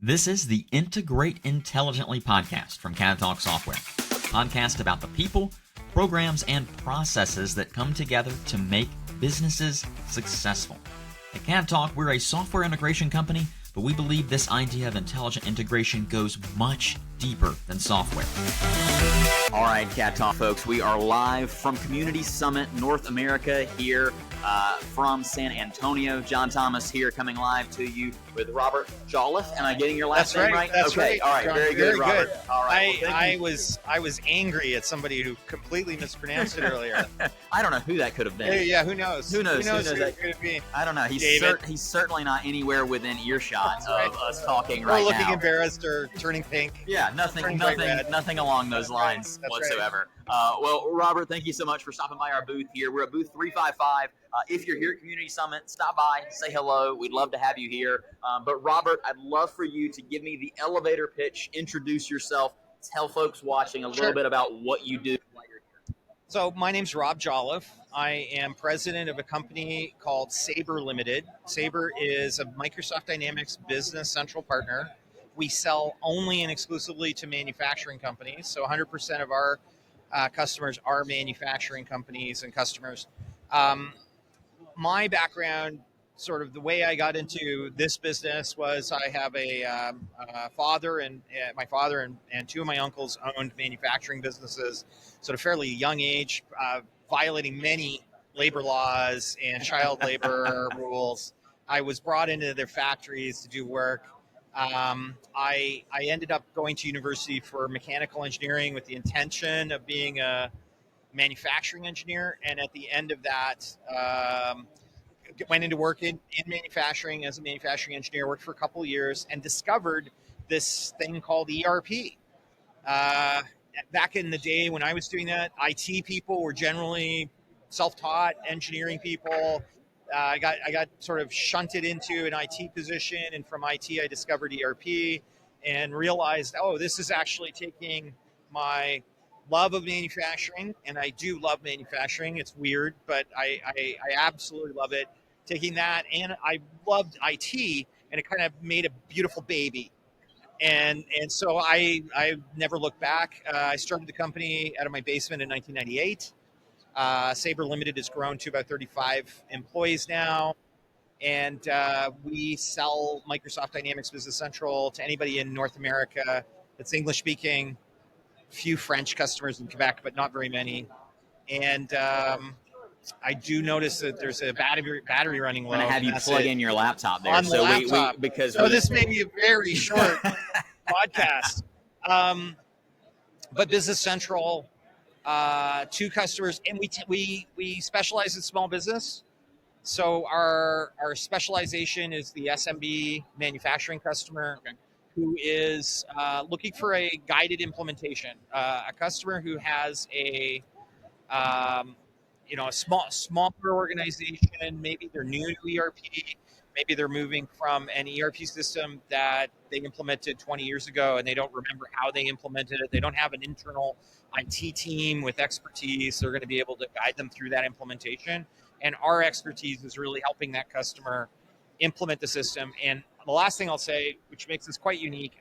This is the Integrate Intelligently podcast from CADTALK Software. Podcast about the people, programs, and processes that come together to make businesses successful. At CADTALK, we're a software integration company, but we believe this idea of intelligent integration goes much deeper than software. All right, CADTALK folks, we are live from Community Summit North America here from San Antonio. John Thomas here, coming live to you with Robert Jolliffe. Am I getting your last name right? That's okay. right. All right, very good, Robert. Good. All right. I was angry at somebody who completely mispronounced it earlier. I don't know who that could have been. Yeah, who knows? Who knows that could be? I don't know. He's certainly not anywhere within earshot of us talking right now. Or looking embarrassed or turning pink. Yeah, nothing along those lines whatsoever. Right. Well, Robert, thank you so much for stopping by our booth here. We're at booth 355. If you're here at Community Summit, stop by, say hello. We'd love to have you here. But Robert, I'd love for you to give me the elevator pitch, introduce yourself, tell folks watching a little bit about what you do while you're here. So my name's Rob Jolliffe. I am president of a company called Sabre Limited. Sabre is a Microsoft Dynamics Business Central partner. We sell only and exclusively to manufacturing companies. So 100% of our customers are manufacturing companies and customers. My background, sort of the way I got into this business, was I have a father, and my father and two of my uncles owned manufacturing businesses, sort of fairly young age, violating many labor laws and child labor rules. I was brought into their factories to do work. I ended up going to university for mechanical engineering with the intention of being a manufacturing engineer, and at the end of that, went into work in manufacturing as a manufacturing engineer, worked for a couple of years, and discovered this thing called ERP. Back in the day when I was doing that, IT people were generally self-taught, engineering people. I got sort of shunted into an IT position, and from IT I discovered ERP and realized, this is actually taking my love of manufacturing, and I do love manufacturing. It's weird, but I absolutely love it. Taking that, and I loved IT, and it kind of made a beautiful baby. And so I never looked back. I started the company out of my basement in 1998. Sabre Limited has grown to about 35 employees now, and we sell Microsoft Dynamics Business Central to anybody in North America that's English speaking. Few French customers in Quebec, but not very many. And I do notice that there's a battery running low. I'm going to have you plug in your laptop there. On the laptop. So this may be a very short podcast. But Business Central, two customers, and we specialize in small business. So our specialization is the SMB manufacturing customer. Okay. Who is looking for a guided implementation, a customer who has a smaller organization. Maybe they're new to ERP. Maybe they're moving from an ERP system that they implemented 20 years ago, and they don't remember how they implemented it. They don't have an internal IT team with expertise. They're going to be able to guide them through that implementation. And our expertise is really helping that customer implement the system. And the last thing I'll say, which makes this quite unique,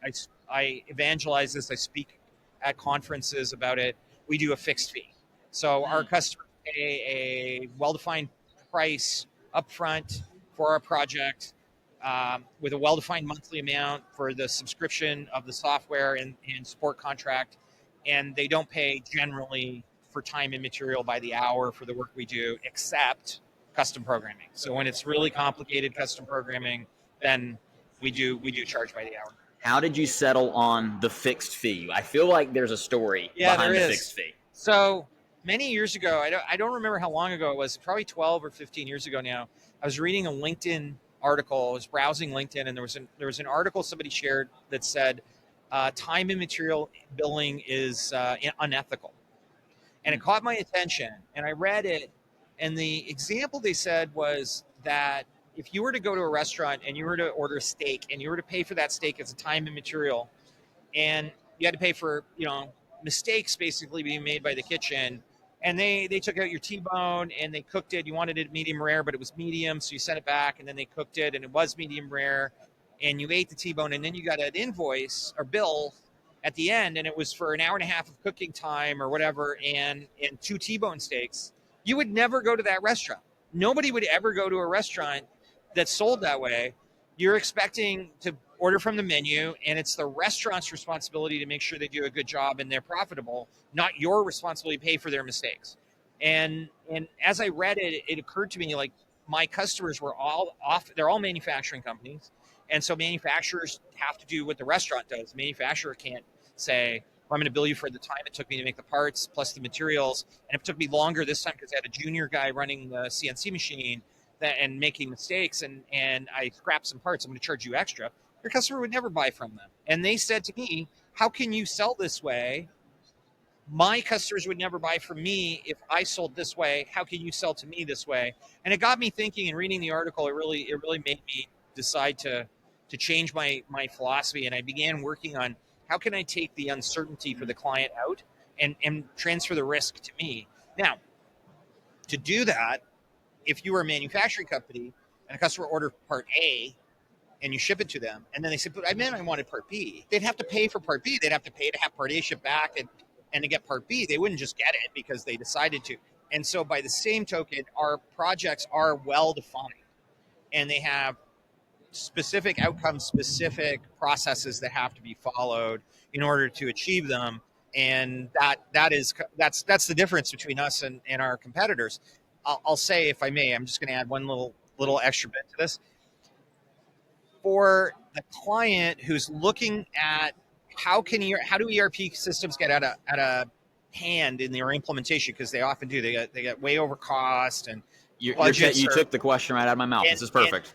I evangelize this, I speak at conferences about it. We do a fixed fee. So our customers pay a well-defined price upfront for our project, with a well-defined monthly amount for the subscription of the software and support contract. And they don't pay generally for time and material by the hour for the work we do, except custom programming. So when it's really complicated custom programming, then we do charge by the hour. How did you settle on the fixed fee? I feel like there's a story behind the fixed fee. So many years ago, I don't remember how long ago it was, probably 12 or 15 years ago now, I was reading a LinkedIn article. I was browsing LinkedIn, and there was an article somebody shared that said time and material billing is unethical. And it caught my attention, and I read it, and the example they said was that if you were to go to a restaurant and you were to order a steak and you were to pay for that steak as a time and material, and you had to pay for, mistakes basically being made by the kitchen, and they took out your T-bone and they cooked it. You wanted it medium rare, but it was medium, so you sent it back, and then they cooked it and it was medium rare, and you ate the T-bone, and then you got an invoice or bill at the end, and it was for an hour and a half of cooking time or whatever, and 2 T-bone steaks, you would never go to that restaurant. Nobody would ever go to a restaurant that's sold that way. You're expecting to order from the menu, and it's the restaurant's responsibility to make sure they do a good job and they're profitable, not your responsibility to pay for their mistakes. And as I read it, it occurred to me, like, my customers were all off. They're all manufacturing companies. And so manufacturers have to do what the restaurant does. The manufacturer can't say, well, I'm going to bill you for the time it took me to make the parts plus the materials. And if it took me longer this time because I had a junior guy running the CNC machine and making mistakes, and I scrapped some parts, I'm going to charge you extra. Your customer would never buy from them. And they said to me, how can you sell this way? My customers would never buy from me if I sold this way. How can you sell to me this way? And it got me thinking, and reading the article, it really made me decide to change my philosophy. And I began working on how can I take the uncertainty for the client out and transfer the risk to me. Now, to do that, if you were a manufacturing company and a customer ordered part A and you ship it to them, and then they said, but I wanted part B, they'd have to pay for part B. They'd have to pay to have part A shipped back and to get part B. They wouldn't just get it because they decided to. And so by the same token, our projects are well defined, and they have specific outcomes, specific processes that have to be followed in order to achieve them. And that's the difference between us and our competitors. I'll say, if I may, I'm just going to add one little extra bit to this. For the client who's looking at how do ERP systems get out of hand in their implementation, because they often do. They get way over cost, and you took the question right out of my mouth. This is perfect.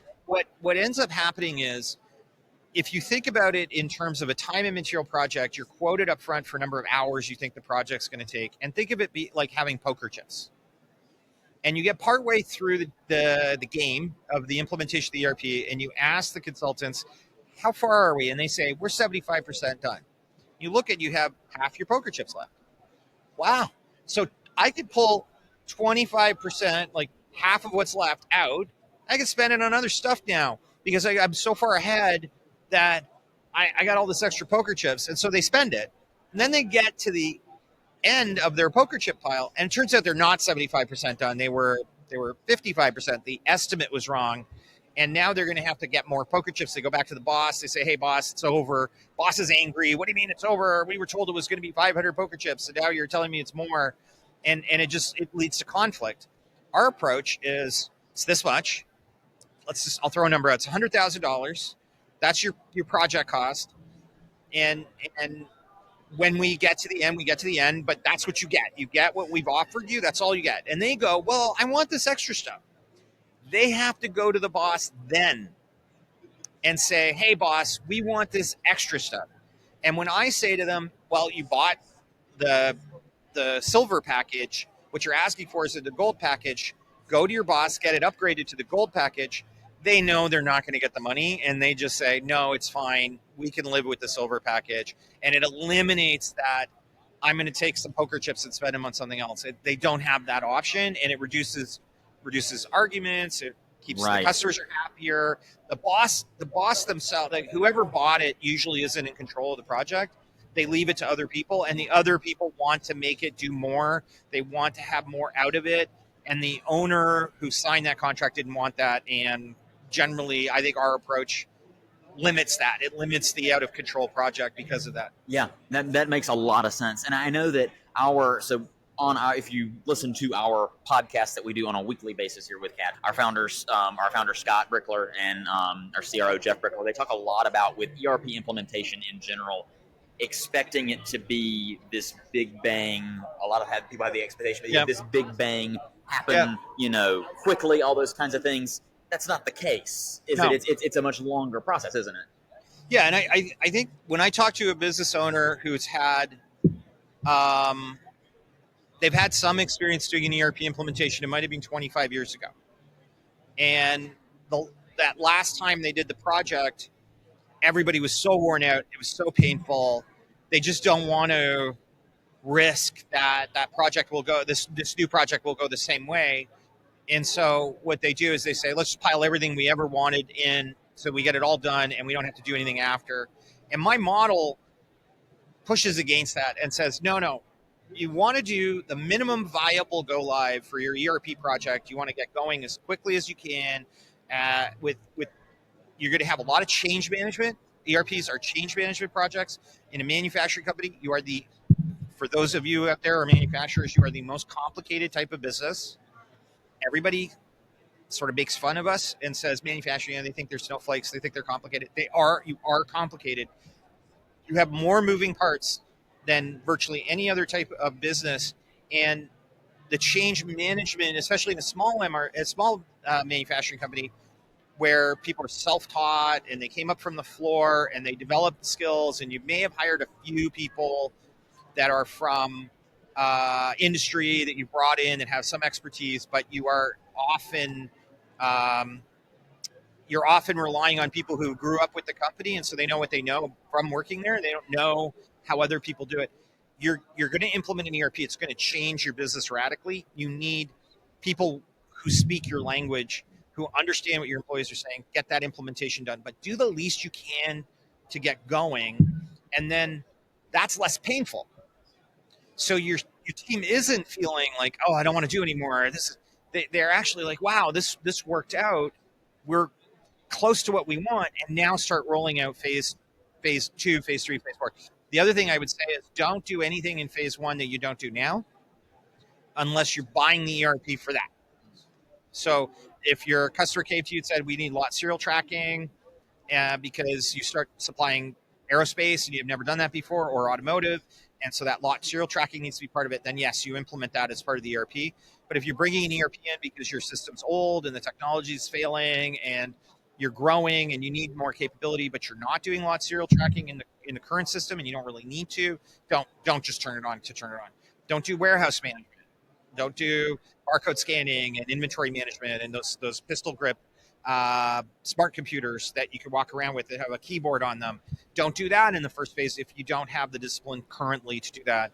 What ends up happening is, if you think about it in terms of a time and material project, you're quoted up front for a number of hours you think the project's going to take, and think of it like having poker chips. And you get partway through the game of the implementation of the ERP, and you ask the consultants, how far are we? And they say, we're 75% done. You look at, you have half your poker chips left. Wow. So I could pull 25%, like half of what's left out. I could spend it on other stuff now because I'm so far ahead that I got all this extra poker chips. And so they spend it. And then they get to the end of their poker chip pile, and it turns out they're not 75% done. They were 55%. The estimate was wrong, and now they're going to have to get more poker chips. They go back to the boss. They say, hey, boss, it's over. Boss is angry. What do you mean it's over? We were told it was going to be 500 poker chips, and now you're telling me it's more. And it leads to conflict. Our approach is, it's this much. I'll throw a number out. It's $100,000. That's your project cost. And when we get to the end, we get to the end, but that's what you get. You get what we've offered you. That's all you get. And they go, well, I want this extra stuff. They have to go to the boss then and say, hey, boss, we want this extra stuff. And when I say to them, well, you bought the silver package, what you're asking for is the gold package, go to your boss, get it upgraded to the gold package. They know they're not going to get the money, and they just say, no, it's fine. We can live with the silver package. And it eliminates that I'm going to take some poker chips and spend them on something else. They don't have that option, and it reduces arguments. It keeps the customers are happier. The boss themselves, like whoever bought it, usually isn't in control of the project. They leave it to other people, and the other people want to make it do more. They want to have more out of it. And the owner who signed that contract didn't want that. And generally, I think our approach limits that. It limits the out of control project because of that. Yeah, that makes a lot of sense. And I know that if you listen to our podcast that we do on a weekly basis here with CAD, our founder Scott Brickler and our CRO Jeff Brickler, they talk a lot about, with ERP implementation in general, expecting it to be this big bang. A lot of people have the expectation that this big bang happen, quickly, all those kinds of things. That's not the case. It's a much longer process, isn't it? Yeah, and I think when I talk to a business owner who's had, they've had some experience doing an ERP implementation, it might have been 25 years ago. And that last time they did the project, everybody was so worn out. It was so painful. They just don't want to risk that project will go, this new project will go the same way. And so what they do is they say, let's just pile everything we ever wanted in so we get it all done and we don't have to do anything after. And my model pushes against that and says, no, you want to do the minimum viable go live for your ERP project. You want to get going as quickly as you can. With you're going to have a lot of change management. ERPs are change management projects. In a manufacturing company, for those of you out there who are manufacturers, you are the most complicated type of business. Everybody sort of makes fun of us and says manufacturing, they think they're snowflakes, they think they're complicated. You are complicated. You have more moving parts than virtually any other type of business, and the change management, especially in a small manufacturing company, where people are self-taught and they came up from the floor and they developed skills, and you may have hired a few people that are from industry that you brought in that have some expertise, but you're often relying on people who grew up with the company, and so they know what they know from working there. They don't know how other people do it. You're going to implement an ERP. It's going to change your business radically. You need people who speak your language, who understand what your employees are saying. Get that implementation done, but do the least you can to get going, and then that's less painful. So your team isn't feeling like, oh, I don't want to do anymore. They're actually like, wow, this worked out. We're close to what we want, and now start rolling out phase 2, phase 3, phase 4. The other thing I would say is don't do anything in phase 1 that you don't do now unless you're buying the ERP for that. So if your customer came to you and said, we need lot serial tracking because you start supplying aerospace and you've never done that before, or automotive, and so that lot serial tracking needs to be part of it, then yes, you implement that as part of the ERP. But if you're bringing an ERP in because your system's old and the technology is failing and you're growing and you need more capability, but you're not doing lot serial tracking in the current system and you don't really need to, don't just turn it on to turn it on. Don't do warehouse management. Don't do barcode scanning and inventory management and those pistol grip smart computers that you can walk around with that have a keyboard on them. Don't do that in the first phase if you don't have the discipline currently to do that.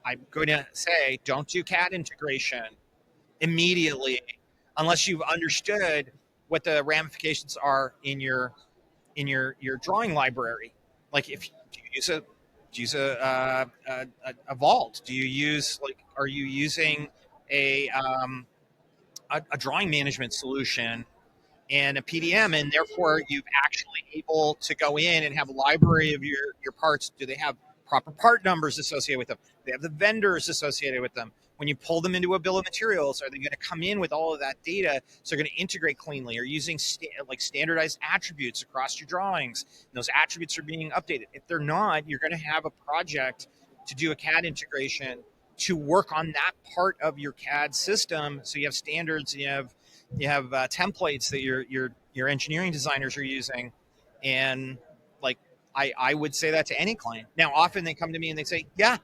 I'm going to say don't do CAD integration immediately unless you've understood what the ramifications are in your drawing library. Like, if do you use a vault? Do you use, are you using a drawing management solution and a PDM, and therefore you've actually able to go in and have a library of your parts? Do they have proper part numbers associated with them? Do they have the vendors associated with them? When you pull them into a bill of materials, are they going to come in with all of that data so they're going to integrate cleanly? Or using standardized attributes across your drawings, and those attributes are being updated? If they're not, you're going to have a project to do a CAD integration to work on that part of your CAD system. So you have standards, and you have templates that your engineering designers are using. And I would say that to any client. Now, often they come to me and they say, yeah,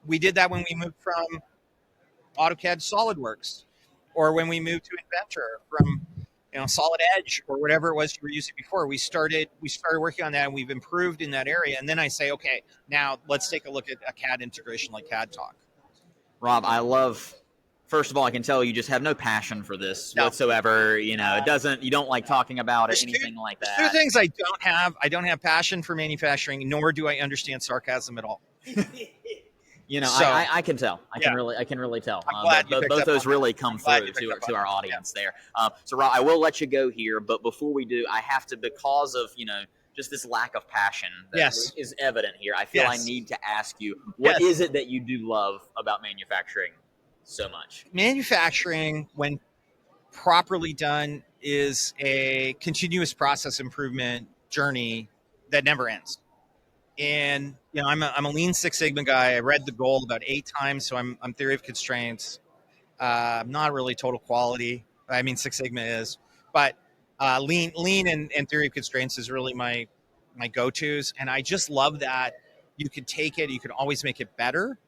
we did that when we moved from AutoCAD SolidWorks, or when we moved to Inventor from Solid Edge, or whatever it was you were using before. We started working on that, and we've improved in that area. And then I say, okay, now let's take a look at a CAD integration like CADTALK. Rob, I love. First of all, I can tell you just have no passion for this whatsoever. You don't like talking about it, anything like that. There's two things I don't have. I don't have passion for manufacturing, nor do I understand sarcasm at all. I can tell. I can really tell. Both those really come through to our audience there. So, Rob, I will let you go here, but before we do, I have to, because of just this lack of passion that is evident here. I feel I need to ask you, what is it that you do love about manufacturing so much? Manufacturing, when properly done, is a continuous process improvement journey that never ends. And I'm a Lean Six Sigma guy. I read the goal about 8 times, so I'm theory of constraints. I'm not really total quality. I mean, Six Sigma is, but Lean and theory of constraints is really my go-tos. And I just love that you can take it, you can always make it better.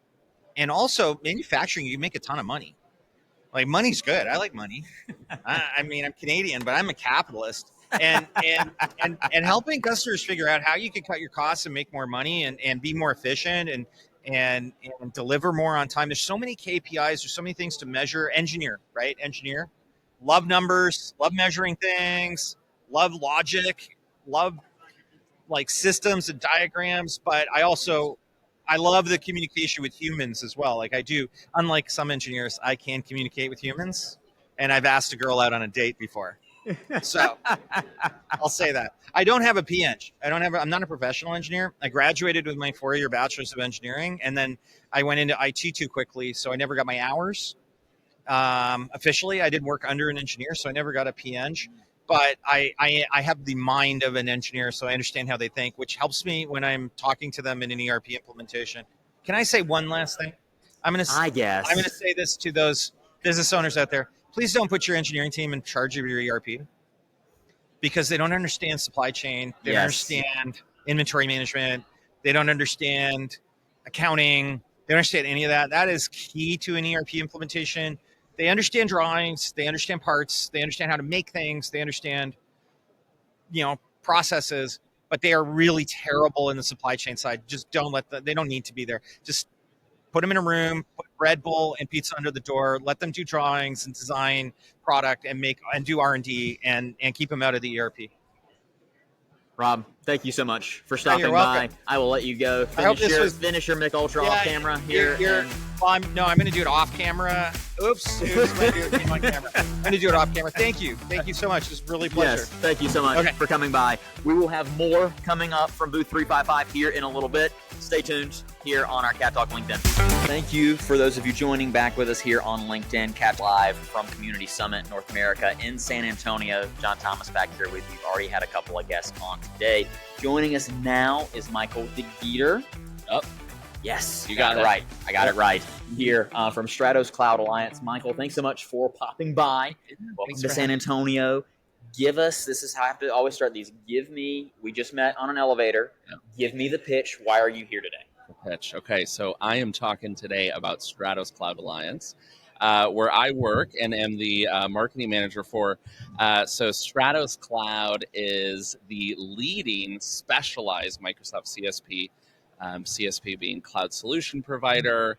And also, manufacturing, you make a ton of money. Like, money's good. I like money. I mean, I'm Canadian, but I'm a capitalist. And helping customers figure out how you can cut your costs and make more money and be more efficient and deliver more on time. There's so many KPIs. There's so many things to measure. Engineer. Love numbers, love measuring things, love logic, love like systems and diagrams, but I love the communication with humans as well. Like I do, unlike some engineers, I can communicate with humans, and I've asked a girl out on a date before. So I'll say that. I don't have a PEng. I'm not a professional engineer. I graduated with my 4-year bachelor's of engineering, and then I went into IT too quickly, so I never got my hours. Officially, I did work under an engineer, so I never got a PEng. But I have the mind of an engineer, so I understand how they think, which helps me when I'm talking to them in an ERP implementation. Can I say one last thing? I'm gonna say this to those business owners out there. Please don't put your engineering team in charge of your ERP, because they don't understand supply chain. They don't understand inventory management. They don't understand accounting. They don't understand any of that. That is key to an ERP implementation. They understand drawings. They understand parts. They understand how to make things. They understand, processes, but they are really terrible in the supply chain side. Just don't let them, they don't need to be there. Just put them in a room, put Red Bull and pizza under the door, let them do drawings and design product and do R&D and keep them out of the ERP. Rob, thank you so much for stopping by. Welcome. I will let you go. Finish your Mick Ultra off camera here. I'm going to do it off camera. Oops. I'm going to do it on camera. I'm going to do it off camera. Thank you. Thank you so much. It's really a pleasure. Yes, thank you so much for coming by. We will have more coming up from booth 355 here in a little bit. Stay tuned here on our CAD Talk LinkedIn. Thank you for those of you joining back with us here on LinkedIn. CAD Live from Community Summit North America in San Antonio. John Thomas back here with you. We've already had a couple of guests on today. Joining us now is Michael DeGeeter. Oh, yes, you got it right. I got it right. Here from Stratos Cloud Alliance. Michael, thanks so much for popping by. Welcome to San Antonio. Give us, this is how I have to always start these. We just met on an elevator. Yeah. Give me the pitch. Why are you here today? The pitch. Okay, so I am talking today about Stratos Cloud Alliance, where I work and am the marketing manager for. So Stratos Cloud is the leading specialized Microsoft CSP, CSP being cloud solution provider,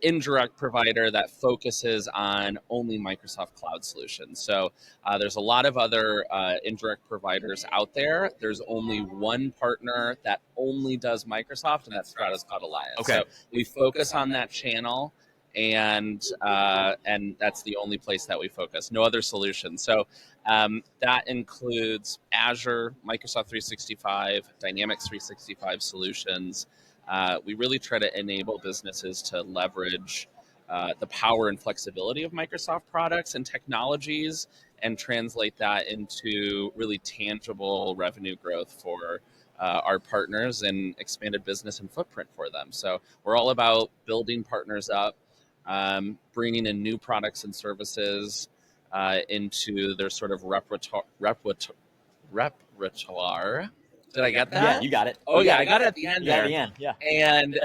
indirect provider that focuses on only Microsoft cloud solutions. So there's a lot of other indirect providers out there. There's only one partner that only does Microsoft, and that's Stratos Cloud Alliance. Okay. So we focus on that channel, and that's the only place that we focus. No other solution. So that includes Azure, Microsoft 365, Dynamics 365 solutions. We really try to enable businesses to leverage the power and flexibility of Microsoft products and technologies and translate that into really tangible revenue growth for our partners and expanded business and footprint for them. So we're all about building partners up, bringing in new products and services into their sort of repertoire. Did I get that? Yeah, you got it. Oh, yeah, I got it at the end there. At the end, yeah. And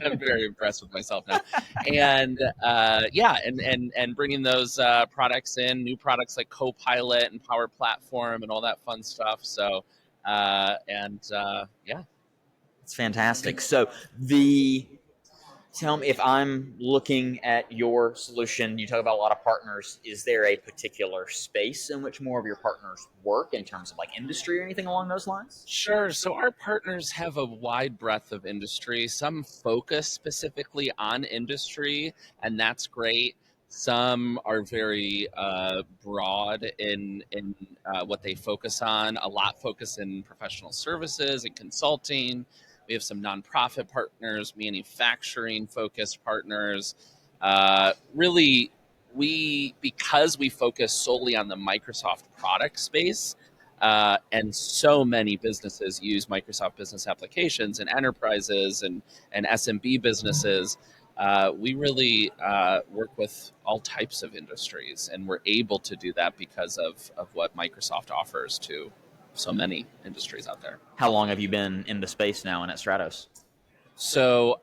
I'm very impressed with myself now. And and bringing those products in, new products like Copilot and Power Platform and all that fun stuff. So, It's fantastic. So tell me, if I'm looking at your solution, you talk about a lot of partners. Is there a particular space in which more of your partners work in terms of like industry or anything along those lines? Sure. So our partners have a wide breadth of industry. Some focus specifically on industry, and that's great. Some are very broad in what they focus on. A lot focus in professional services and consulting. We have some nonprofit partners, manufacturing-focused partners. Really, because we focus solely on the Microsoft product space, and so many businesses use Microsoft business applications and enterprises and SMB businesses, we really work with all types of industries, and we're able to do that because of what Microsoft offers to so many industries out there. How long have you been in the space now and at Stratos? So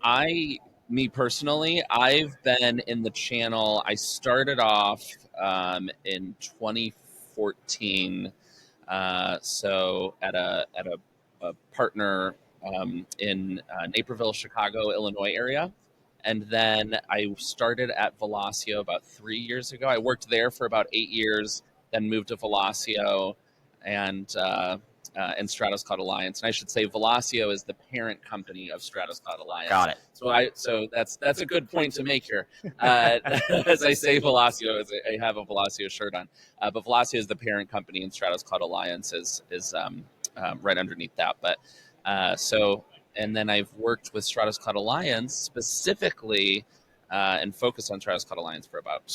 me personally, I've been in the channel. I started off in 2014. So at a partner in Naperville, Chicago, Illinois area. And then I started at Velocio about 3 years ago. I worked there for about 8 years, then moved to Velocio. and Stratos Cloud Alliance. And I should say Velocio is the parent company of Stratos Cloud Alliance. Got it. So that's a good point to make here. As I say Velocio, as I have a Velocio shirt on, but Velocio is the parent company, and Stratos Cloud Alliance is right underneath that. But and then I've worked with Stratos Cloud Alliance specifically and focused on Stratos Cloud Alliance for about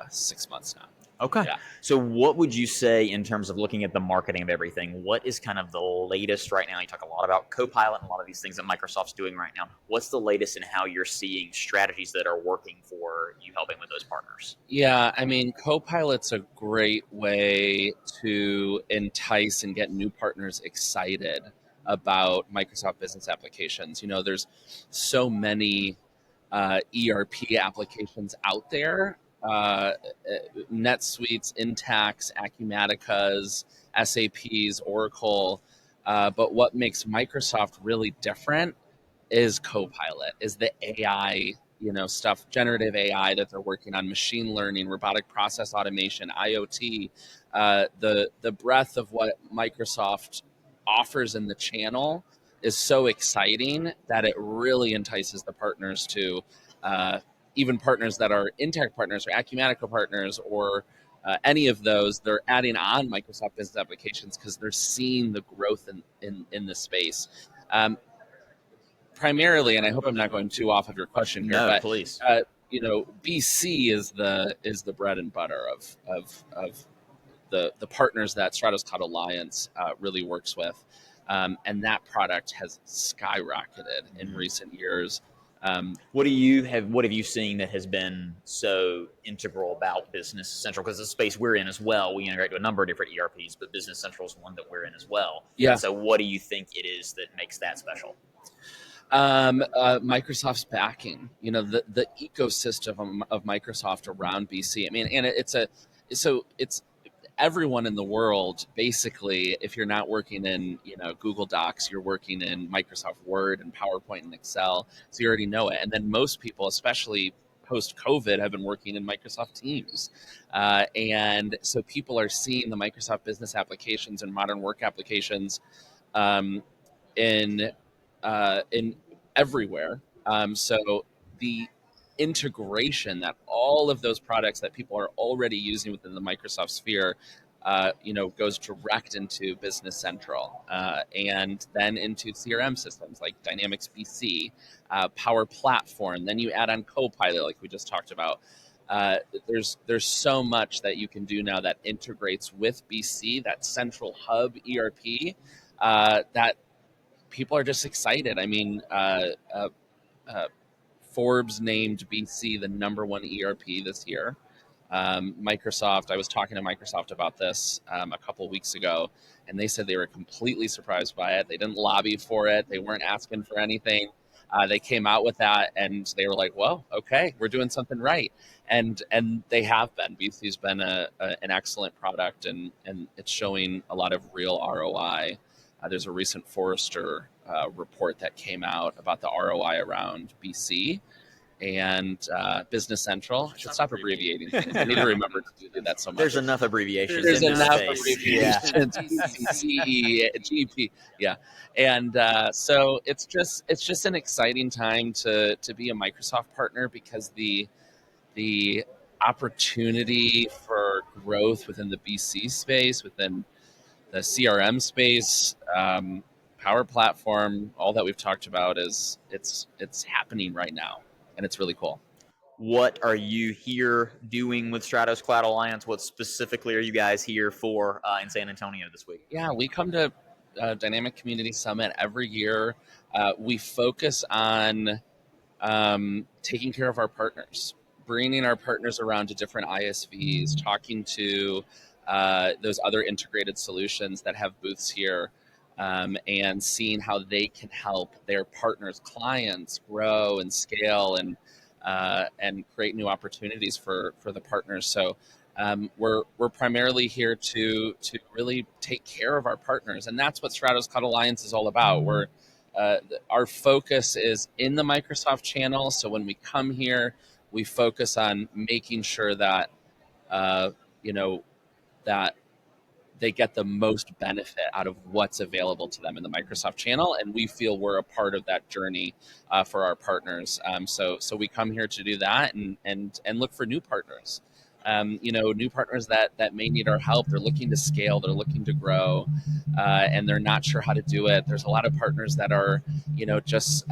6 months now. Okay. Yeah. So what would you say in terms of looking at the marketing of everything? What is kind of the latest right now? You talk a lot about Copilot and a lot of these things that Microsoft's doing right now. What's the latest in how you're seeing strategies that are working for you helping with those partners? Yeah, I mean, Copilot's a great way to entice and get new partners excited about Microsoft Business applications. You know, there's so many ERP applications out there. NetSuite's, Intact's, Acumatica's, SAP's, Oracle. But what makes Microsoft really different is Copilot, is the AI, stuff, generative AI that they're working on, machine learning, robotic process automation, IoT, the breadth of what Microsoft offers in the channel is so exciting that it really entices the partners to even partners that are Intacct partners or Acumatica partners or any of those, they're adding on Microsoft Business applications because they're seeing the growth in the space. Primarily, and I hope I'm not going too off of your question here, but please. BC is the bread and butter of the partners that Stratos Cloud Alliance really works with, and that product has skyrocketed in recent years. What have you seen that has been so integral about Business Central? Because the space we're in as well, we integrate to a number of different ERPs, but Business Central is one that we're in as well. Yeah. So what do you think it is that makes that special? Microsoft's backing, the ecosystem of Microsoft around BC. I mean, and it's everyone in the world, basically. If you're not working in, Google Docs, you're working in Microsoft Word and PowerPoint and Excel. So you already know it. And then most people, especially post-COVID, have been working in Microsoft Teams. And so people are seeing the Microsoft Business applications and modern work applications in everywhere. So the integration that all of those products that people are already using within the Microsoft sphere, goes direct into Business Central, and then into CRM systems like Dynamics BC, Power Platform. Then you add on Copilot, like we just talked about. There's so much that you can do now that integrates with BC, that central hub ERP, that people are just excited. I mean, Forbes named BC the #1 ERP this year. Microsoft, I was talking to Microsoft about this a couple of weeks ago, and they said they were completely surprised by it. They didn't lobby for it. They weren't asking for anything. They came out with that, and they were like, well, okay, we're doing something right. And they have been. BC's been an excellent product, and it's showing a lot of real ROI. There's a recent Forrester report that came out about the ROI around BC and Business Central. I should stop abbreviating things. I need to remember to do that so much. There's enough abbreviations. There's in enough this space. abbreviations. CE, GP. Yeah. And so it's just an exciting time to be a Microsoft partner, because the opportunity for growth within the BC space, within the CRM space, Power Platform, all that we've talked about it's happening right now, and it's really cool. What are you here doing with Stratos Cloud Alliance? What specifically are you guys here for in San Antonio this week? Yeah, we come to Dynamic Community Summit every year. We focus on taking care of our partners, bringing our partners around to different ISVs, talking to those other integrated solutions that have booths here, and seeing how they can help their partners' clients grow and scale and create new opportunities for the partners. So we're primarily here to really take care of our partners, and that's what Stratos Cloud Alliance is all about. Our focus is in the Microsoft channel. So when we come here, we focus on making sure that that they get the most benefit out of what's available to them in the Microsoft channel, and we feel we're a part of that journey for our partners. So we come here to do that and look for new partners. New partners that may need our help. They're looking to scale, they're looking to grow, and they're not sure how to do it. There's a lot of partners that are, just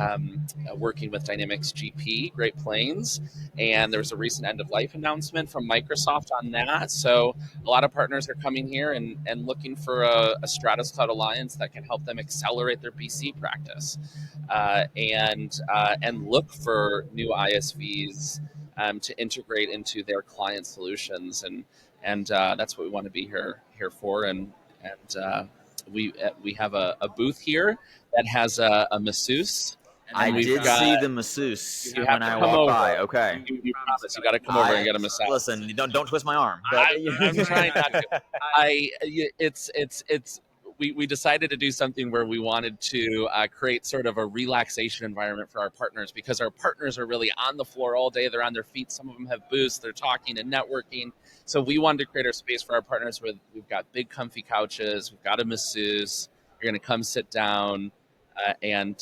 working with Dynamics GP, Great Plains, and there was a recent end of life announcement from Microsoft on that. So a lot of partners are coming here and looking for a Stratos Cloud Alliance that can help them accelerate their BC practice, and look for new ISVs to integrate into their client solutions, and that's what we want to be here for. And we have a booth here that has a masseuse. I did see the masseuse when I walked by. Okay, you promise you got to come over and get a massage. Listen, don't twist my arm. But I'm trying not to. We decided to do something where we wanted to create sort of a relaxation environment for our partners, because our partners are really on the floor all day. They're on their feet. Some of them have booths. They're talking and networking. So we wanted to create our space for our partners where we've got big comfy couches. We've got a masseuse. You're going to come sit down and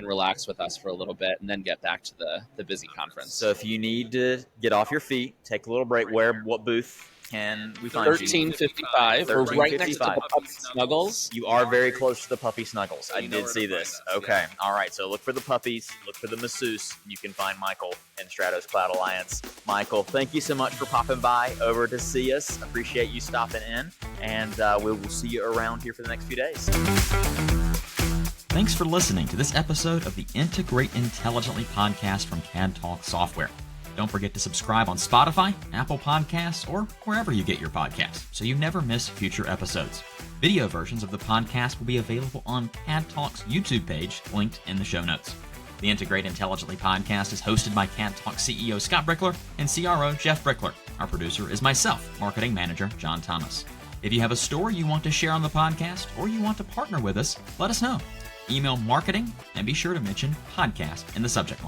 relax with us for a little bit, and then get back to the busy conference. So if you need to get off your feet, take a little break, what booth can we find 1355. We're right next to the Puppy Snuggles. You are very close to the Puppy Snuggles. I did see this. Okay. All right. So look for the puppies. Look for the masseuse. You can find Michael in Stratos Cloud Alliance. Michael, thank you so much for popping by over to see us. Appreciate you stopping in. And we will see you around here for the next few days. Thanks for listening to this episode of the Integrate Intelligently podcast from CADTALK Software. Don't forget to subscribe on Spotify, Apple Podcasts, or wherever you get your podcasts so you never miss future episodes. Video versions of the podcast will be available on CADTALK's YouTube page, linked in the show notes. The Integrate Intelligently podcast is hosted by CADTALK CEO Scott Brickler and CRO Jeff Brickler. Our producer is myself, Marketing Manager John Thomas. If you have a story you want to share on the podcast or you want to partner with us, let us know. Email marketing and be sure to mention podcast in the subject line.